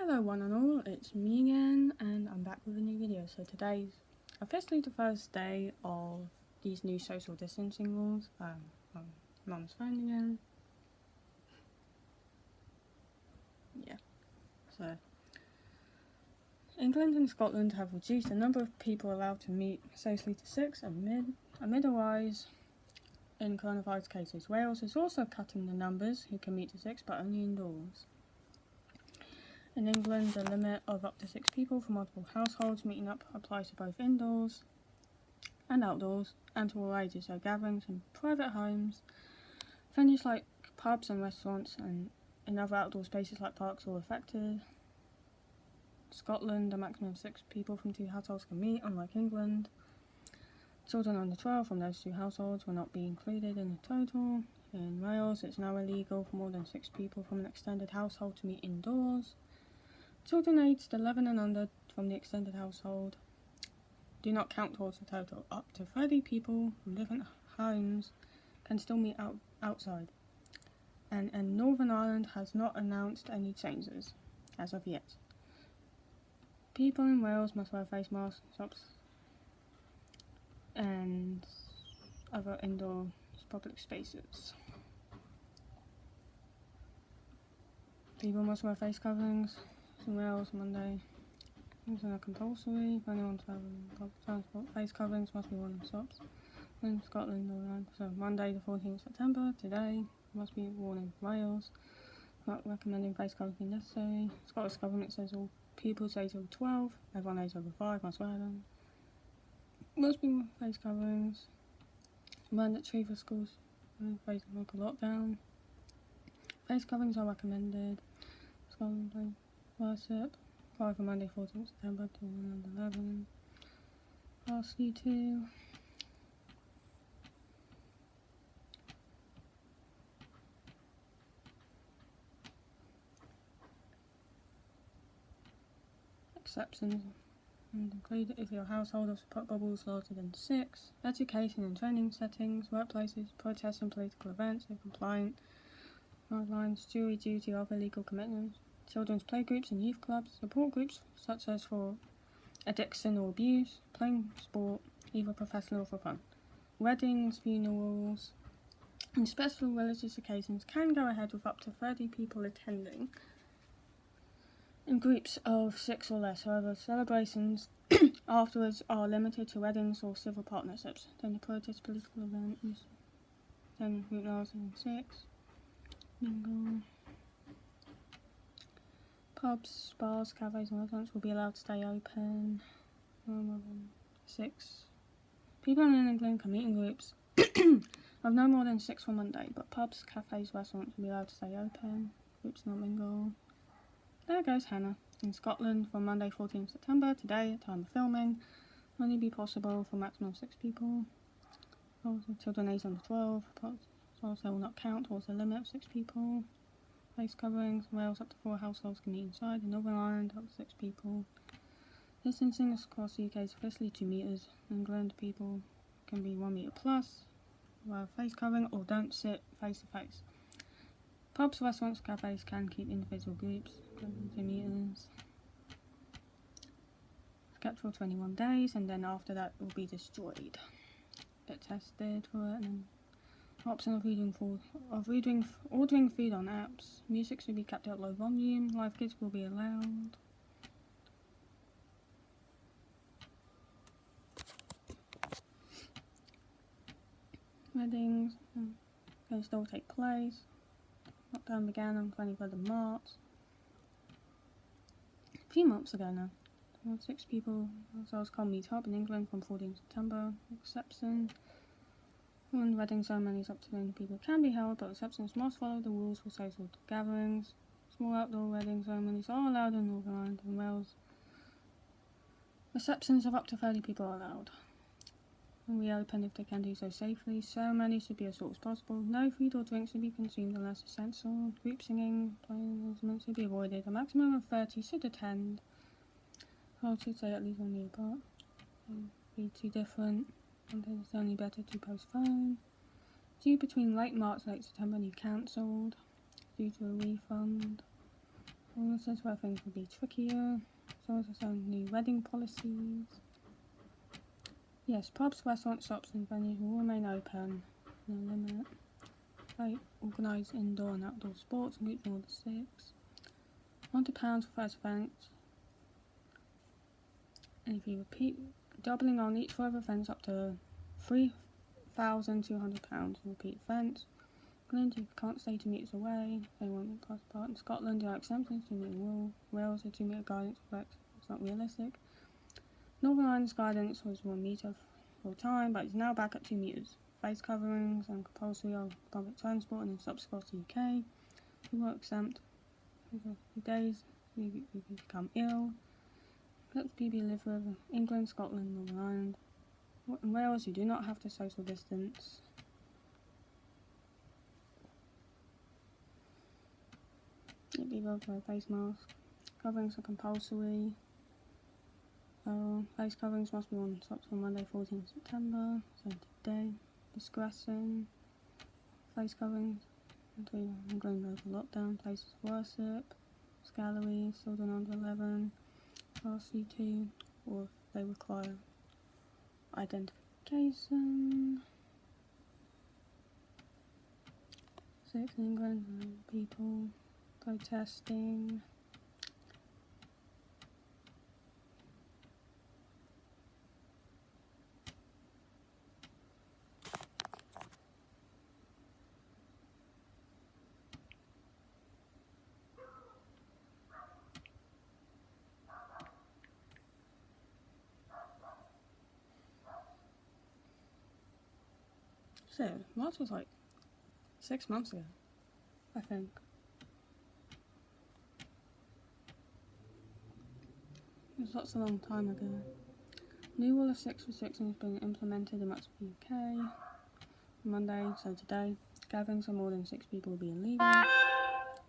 Hello one and all, it's me again and I'm back with a new video. So today's officially the first day of these new social distancing rules. Mum's phone again. Yeah. So England and Scotland have reduced the number of people allowed to meet safely to 6 amid a rise in coronavirus cases. Wales is also cutting the numbers who can meet to 6 but only indoors. In England, the limit of up to 6 people from multiple households meeting up applies to both indoors and outdoors and to all ages, so gatherings in private homes, venues like pubs and restaurants and in other outdoor spaces like parks are affected. Scotland, a maximum of 6 people from 2 households can meet, unlike England. Children under 12 from those 2 households will not be included in the total. In Wales, it's now illegal for more than 6 people from an extended household to meet indoors. Children aged 11 and under from the extended household do not count towards the total. Up to 30 people from different homes can still meet outside. And Northern Ireland has not announced any changes as of yet. People in Wales must wear face masks, socks, and other indoor public spaces. People must wear face coverings in Wales Monday. These are compulsory. If anyone travelling public transport, face coverings must be worn in shops. In Scotland, so Monday the 14th September, today, must be worn in Wales. Not recommending face coverings be necessary. Scottish government says all pupils aged over 12, everyone aged over 5 must wear them. Must be face coverings. Mandatory for schools facing local lockdown. Face coverings are recommended. Scotland Day worship. Apply for Monday 14th September to 111. Ask you to exceptions and include if your household has put bubbles larger than 6, education and training settings, workplaces, protests and political events are compliant, guidelines, jury duty, other legal commitments, children's playgroups and youth clubs, support groups such as for addiction or abuse, playing sport, either professional or for fun. Weddings, funerals, and special religious occasions can go ahead with up to 30 people attending in groups of 6 or less. However, celebrations afterwards are limited to weddings or civil partnerships. Then the protest political events, then group larger than 6. Bingo. Pubs, bars, cafes and restaurants will be allowed to stay open. 6. People in England can meet in groups of no more than 6 for Monday, but pubs, cafes, restaurants will be allowed to stay open. Groups not mingle. There goes Hannah. In Scotland, from Monday 14th September, today, at time of filming, only be possible for maximum 6 people. Also, children aged under 12, also will not count towards the limit of 6 people. Face coverings, Wales up to 4 households can meet inside. In Northern Ireland, up to 6 people. Distancing across the UK is officially 2 metres. In England, people can be 1 metre plus. Wear face covering or don't sit face to face. Pubs, restaurants, cafes can keep individual groups, 2 metres. Kept for 21 days, and then after that it will be destroyed. Get tested for it, and then option of ordering food on apps. Music should be kept at low volume. Live kids will be allowed. Weddings can still take place. Lockdown began on 23rd of March. A few months ago now. 6 people households can meet up in England from 14th September. Exception. When wedding ceremonies up to 20 people can be held, but exceptions must follow the rules for social gatherings. Small outdoor wedding ceremonies are allowed in Northern Ireland and Wales. Receptions of up to 30 people are allowed. And reopen if they can do so safely. Ceremonies should be as short as possible. No food or drink should be consumed unless essential. Group singing, playing instruments should be avoided. A maximum of 30 should attend. I should say at least 1 year apart. Be too different. Sometimes it's only better to postpone. Due between late March and late September and you cancelled due to a refund. This is where things will be trickier. So also some new wedding policies. Yes, pubs, restaurants, shops and venues will remain open. No limit. They organise indoor and outdoor sports and groups more than 6. £100 for first event. And if you repeat, doubling on each further events up to £3,200 repeat events. England, you can't stay 2 metres away. They won't pass part. In Scotland, there are exemptions to 2 metre rule. Wales, a 2 metre guidance reflects it's not realistic. Northern Ireland's guidance was 1 metre full time, but it's now back at 2 metres. Face coverings and compulsory on public transport and in stops across the UK. You were exempt for a few days. You become ill. Let the PB live with England, Scotland, Northern Ireland. In Wales, you do not have to social distance. You'll be able to wear a face mask. Coverings are compulsory. Face coverings must be worn in shops on Monday 14th September, so today. Discretion. Face coverings until England goes to lockdown. Places of worship. Galleries, children under 11. RC2, or if they require identification. 6 in England, people protesting. So, March was like 6 months ago, I think. That's a long time ago. New rule of 6 for 6 is being implemented in much of the UK. Monday, so today, gatherings of more than 6 people will be illegal.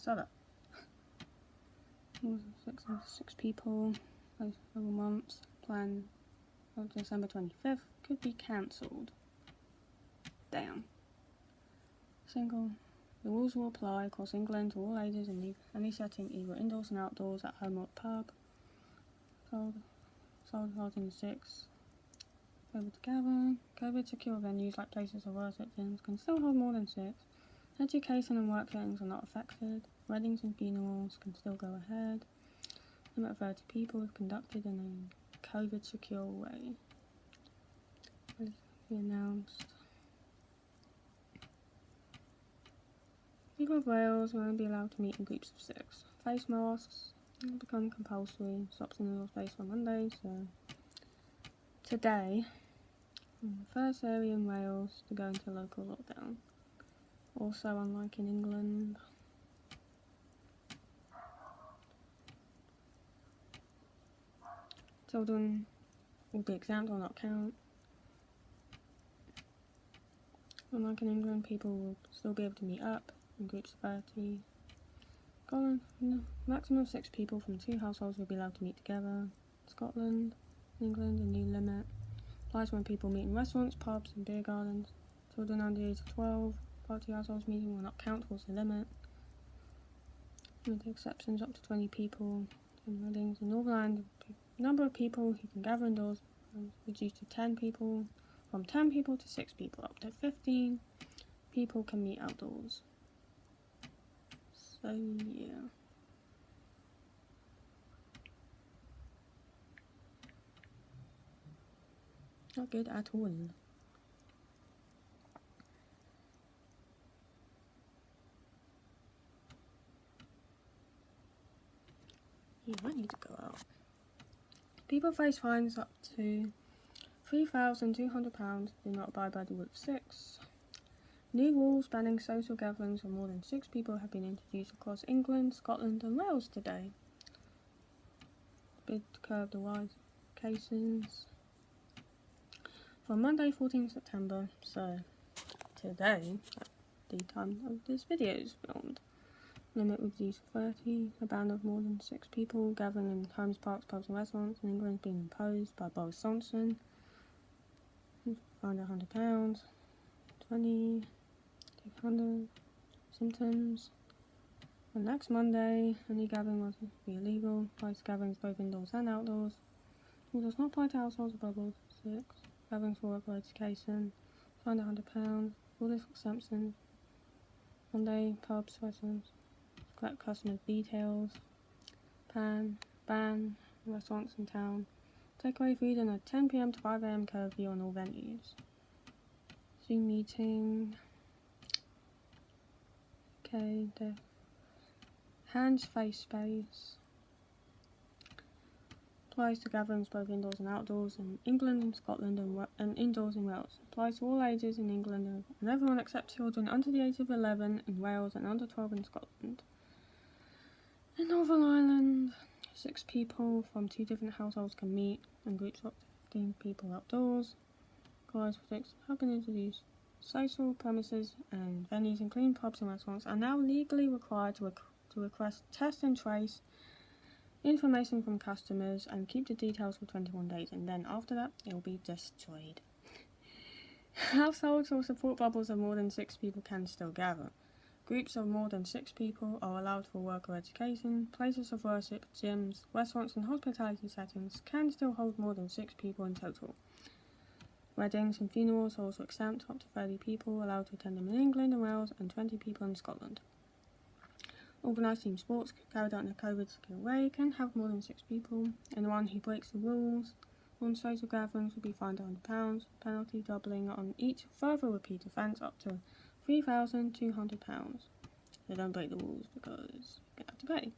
Shut up. Rules of 6 people, several months, plan of December 25th, could be cancelled. Damn. Single. The rules will apply across England to all ages in any setting, either indoors and outdoors, at home or at pub. Sold holding 6. Over to gather. COVID secure venues like places of worship can still hold more than 6. Education and work settings are not affected. Weddings and funerals can still go ahead. Limit of 30 people if conducted in a COVID secure way. As we announced. People of Wales will only be allowed to meet in groups of 6. Face masks will become compulsory. Stops in the space on Monday, so today, the first area in Wales to go into local lockdown. Also, unlike in England, children will be exempt or not count. Unlike in England, people will still be able to meet up in groups of 30. Maximum of 6 people from 2 households will be allowed to meet together. Scotland, England, a new limit applies when people meet in restaurants, pubs and beer gardens. Children under the age of 12, party households meeting will not count towards the limit. With the exceptions up to 20 people in weddings. In Northern Ireland, the number of people who can gather indoors is reduced to 10 people. From 10 people to 6 people, up to 15 people can meet outdoors. So yeah. Not good at all. Yeah, I need to go out. People face fines up to £3,200 do not abide by the rule of 6. New rules banning social gatherings of more than 6 people have been introduced across England, Scotland and Wales today. Bid to curb the rise of cases. For Monday 14th September, so today, at the time of this video is filmed, limit reduced to 30, a ban of more than 6 people gathering in homes, parks, pubs and restaurants in England being imposed by Boris Johnson. Fined £100, 20, 200, symptoms, From next Monday, any gathering will be illegal. Applies to gatherings both indoors and outdoors. It does not apply to households or bubbles. 6. Gatherings for work or education. Fined £100. All this exemptions. Monday, pubs, restaurants. Correct customer details. Ban restaurants in town. Take away food in a 10 PM to 5 AM curfew on all venues. Zoom meeting. Okay, hands face space. Applies to gatherings both indoors and outdoors in England and Scotland and indoors in Wales. Applies to all ages in England and everyone except children under the age of 11 in Wales and under 12 in Scotland. In Northern Ireland, 6 people from 2 different households can meet in groups of 15 people outdoors. Guidelines for 6 have been introduced. Social premises and venues, including pubs and restaurants, are now legally required to request, test and trace information from customers and keep the details for 21 days, and then after that it will be destroyed. Households or support bubbles of more than 6 people can still gather. Groups of more than 6 people are allowed for work or education. Places of worship, gyms, restaurants and hospitality settings can still hold more than 6 people in total. Weddings and funerals are also exempt, up to 30 people allowed to attend them in England and Wales and 20 people in Scotland. Organised team sports carried out in a COVID-secure way can have more than 6 people. Anyone who breaks the rules on social gatherings will be fined £100, penalty doubling on each further repeat offence up to £3,200. They don't break the rules because you have to pay.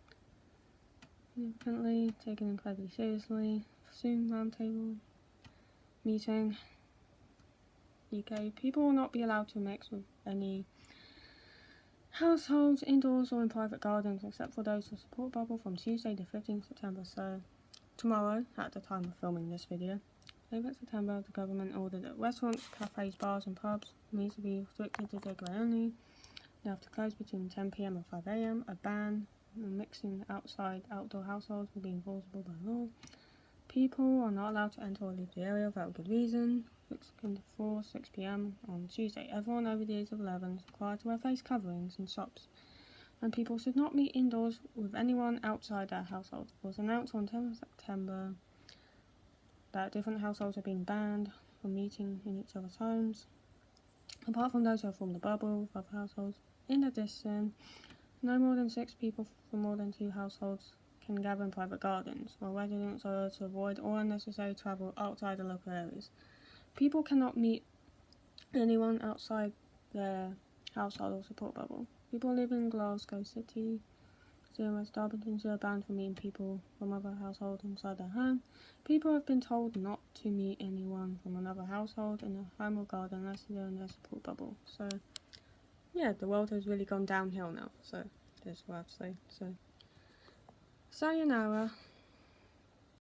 Significantly, taken incredibly seriously. Zoom roundtable meeting. UK, people will not be allowed to mix with any households, indoors or in private gardens, except for those who support bubble from Tuesday the 15th September. So, tomorrow, at the time of filming this video, 11th September, the government ordered that restaurants, cafes, bars and pubs need to be restricted to takeaway only. They have to close between 10 PM and 5 AM. A ban on mixing outdoor households will be enforceable by law. People are not allowed to enter or leave the area without good reason. 6 PM on Tuesday. Everyone over the age of 11 is required to wear face coverings in shops, and people should not meet indoors with anyone outside their household. It was announced on 10th September that different households are being banned from meeting in each other's homes, apart from those who have formed a bubble with other households. In addition, no more than 6 people from more than 2 households can gather in private gardens, while residents are urged to avoid all unnecessary travel outside the local areas. People cannot meet anyone outside their household or support bubble. People living in Glasgow City, West Derbyshire, are banned from meeting people from other households inside their home. People have been told not to meet anyone from another household in a home or garden unless they're in their support bubble. So, yeah, the world has really gone downhill now. So, that's what I have to say. So, sayonara.